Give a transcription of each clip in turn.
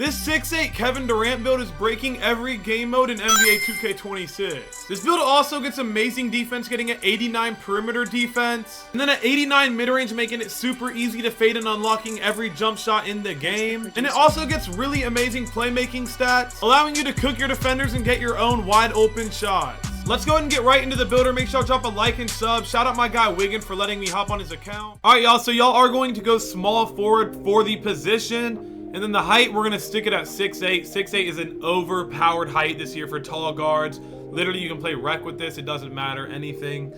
This 6'8" Kevin Durant build is breaking every game mode in NBA 2K26. This build also gets amazing defense, getting an 89 perimeter defense, and then an 89 mid-range, making it super easy to fade and unlocking every jump shot in the game. And it also gets really amazing playmaking stats, allowing you to cook your defenders and get your own wide open shots. Let's go ahead and get right into the builder. Make sure y'all drop a like and sub. Shout out my guy mygm for letting me hop on his account. All right, y'all, so y'all are going to go small forward for the position. And then the height, we're going to stick it at 6'8". 6'8" is an overpowered height this year for tall guards. Literally, you can play rec with this. It doesn't matter. Anything,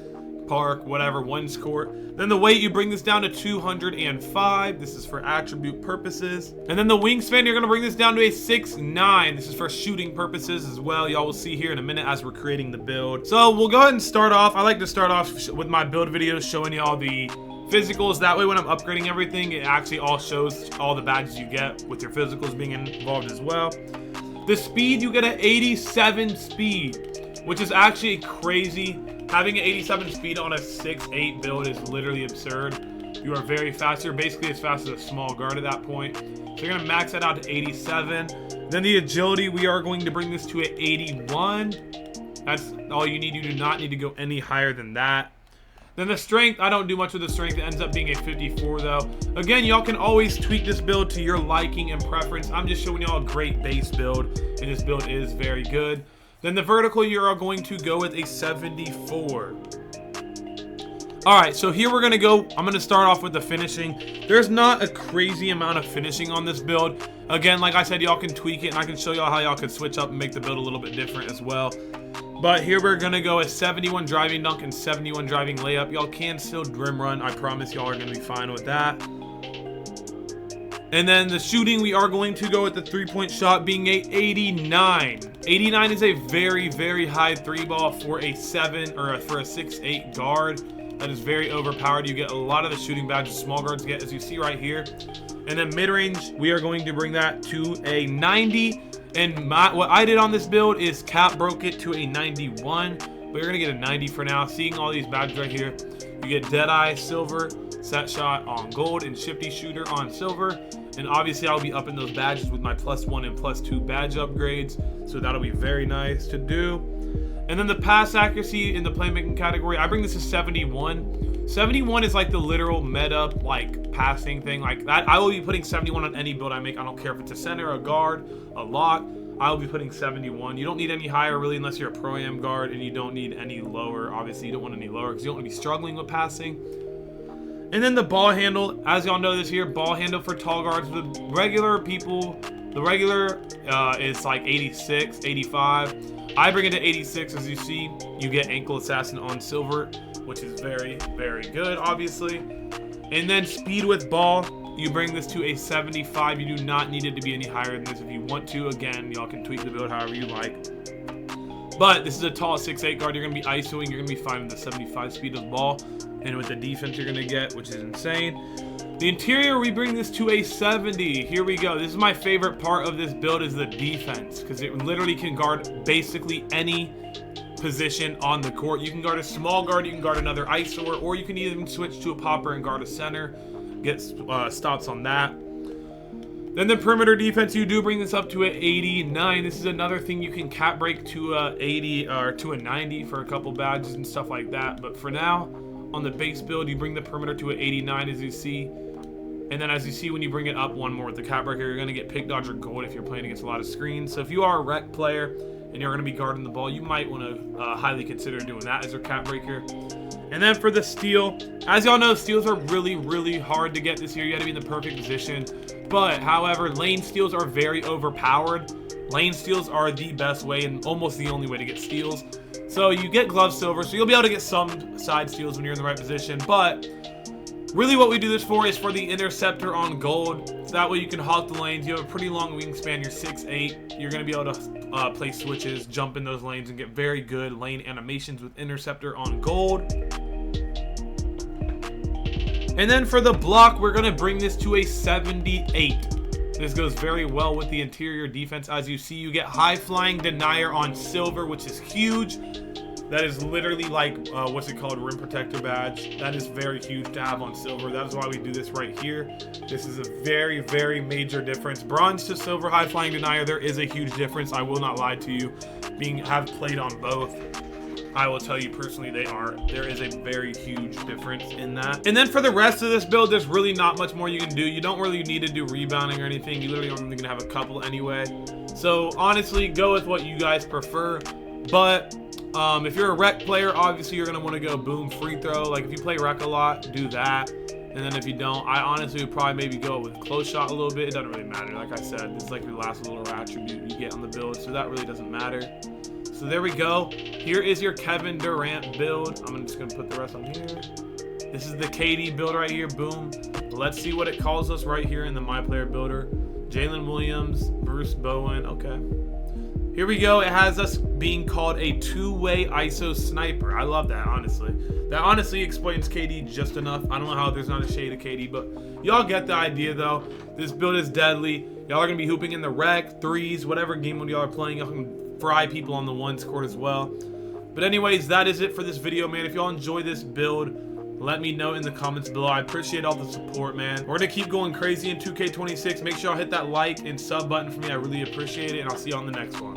park, whatever, one's court. Then the weight, you bring this down to 205. This is for attribute purposes. And then the wingspan, you're going to bring this down to a 6'9". This is for shooting purposes as well. Y'all will see here in a minute as we're creating the build. So we'll go ahead and start off. I like to start off with my build videos showing y'all the physicals. That way when I'm upgrading everything, it actually all shows all the badges you get with your physicals being involved as well. The speed, you get an 87 speed, which is actually crazy. Having an 87 speed on a 6'8" build is literally absurd. You are very fast. You're basically as fast as a small guard at that point. So you're gonna max that out to 87. Then the agility, we are going to bring this to an 81. That's all you need. You do not need to go any higher than that. Then the strength, I don't do much with the strength. It ends up being a 54 though. Again, y'all can always tweak this build to your liking and preference. I'm just showing y'all a great base build, and this build is very good. Then the vertical, you are going to go with a 74. All right, so here we're gonna go. I'm gonna start off with the finishing. There's not a crazy amount of finishing on this build. Again, like I said, y'all can tweak it, and I can show y'all how y'all can switch up and make the build a little bit different as well. But here we're gonna go with 71 driving dunk and 71 driving layup. Y'all can still rim run. I promise y'all are gonna be fine with that. And then the shooting, we are going to go with the 3-point shot being a 89. 89 is a very, very high 3-ball for a 7 or for a 6'8" guard. That is very overpowered. You get a lot of the shooting badges small guards get, as you see right here. And then mid-range, we are going to bring that to a 90. And what I did on this build is cap broke it to a 91, but you're gonna get a 90 for now. Seeing all these badges right here, you get Deadeye silver, set shot on gold, and shifty shooter on silver. And obviously I'll be upping those badges with my +1 and +2 badge upgrades, so that'll be very nice to do. And then the pass accuracy in the playmaking category, I bring this to 71. 71 is like the literal meta like passing thing like that. I will be putting 71 on any build I make. I don't care if it's a center, a guard, a lock. I'll be putting 71. You don't need any higher really unless you're a pro-am guard, and you don't need any lower. Obviously you don't want any lower because you don't want to be struggling with passing. And then the ball handle, as y'all know this here, ball handle for tall guards. The regular people, the regular is like 86, 85. I bring it to 86. As you see, you get ankle assassin on silver, which is very, very good, obviously. And then speed with ball, you bring this to a 75. You do not need it to be any higher than this. If you want to, again, y'all can tweak the build however you like. But this is a tall 6'8" guard. You're going to be ISOing. You're going to be fine with the 75 speed of ball. And with the defense you're going to get, which is insane. The interior, we bring this to a 70. Here we go. This is my favorite part of this build, is the defense, because it literally can guard basically any position on the court. You can guard a small guard, you can guard another ISOer, or you can even switch to a popper and guard a center. Get stops on that. Then the perimeter defense, you do bring this up to an 89. This is another thing you can cap break to a 80 or to a 90 for a couple badges and stuff like that. But for now, on the base build, you bring the perimeter to an 89, as you see. And then as you see, when you bring it up one more with the cap breaker, you're going to get pick dodge or gold if you're playing against a lot of screens. So if you are a rec player and you're going to be guarding the ball, you might want to highly consider doing that as your cap breaker. And then for the steal, as y'all know, steals are really, really hard to get this year. You got to be in the perfect position. But however, lane steals are very overpowered. Lane steals are the best way and almost the only way to get steals. So you get glove silver, so you'll be able to get some side steals when you're in the right position. But really what we do this for is for the interceptor on gold. So that way you can hog the lanes. You have a pretty long wingspan. You're 6'8". You're going to be able to play switches, jump in those lanes, and get very good lane animations with interceptor on gold. And then for the block, we're going to bring this to a 78. This goes very well with the interior defense. As you see, you get high flying denier on silver, which is huge. That is literally like, what's it called, rim protector badge. That is very huge to have on silver. That is why we do this right here. This is a very, very major difference. Bronze to silver high flying denier, there is a huge difference. I will not lie to you. Have played on both, I will tell you personally, there is a very huge difference in that. And then for the rest of this build, there's really not much more you can do. You don't really need to do rebounding or anything. You literally only gonna have a couple anyway. So honestly, go with what you guys prefer. But if you're a rec player, obviously you're gonna want to go boom free throw. Like if you play rec a lot, do that. And then if you don't, I honestly would probably maybe go with close shot a little bit. It doesn't really matter. Like I said, this is like your last little attribute you get on the build, so that really doesn't matter. So there we go. Here is your Kevin Durant build. I'm just gonna put the rest on here. This is the KD build right here. Boom. Let's see what it calls us right here in the myplayer builder. Jalen Williams, Bruce Bowen. Okay. Here we go. It has us being called a two-way ISO sniper. I love that, honestly. That honestly explains KD just enough. I don't know how there's not a shade of KD, but y'all get the idea, though. This build is deadly. Y'all are going to be hooping in the rec, threes, whatever game mode y'all are playing. Y'all can fry people on the ones court as well. But anyways, that is it for this video, man. If y'all enjoy this build, let me know in the comments below. I appreciate all the support, man. We're going to keep going crazy in 2K26. Make sure y'all hit that like and sub button for me. I really appreciate it, and I'll see you on the next one.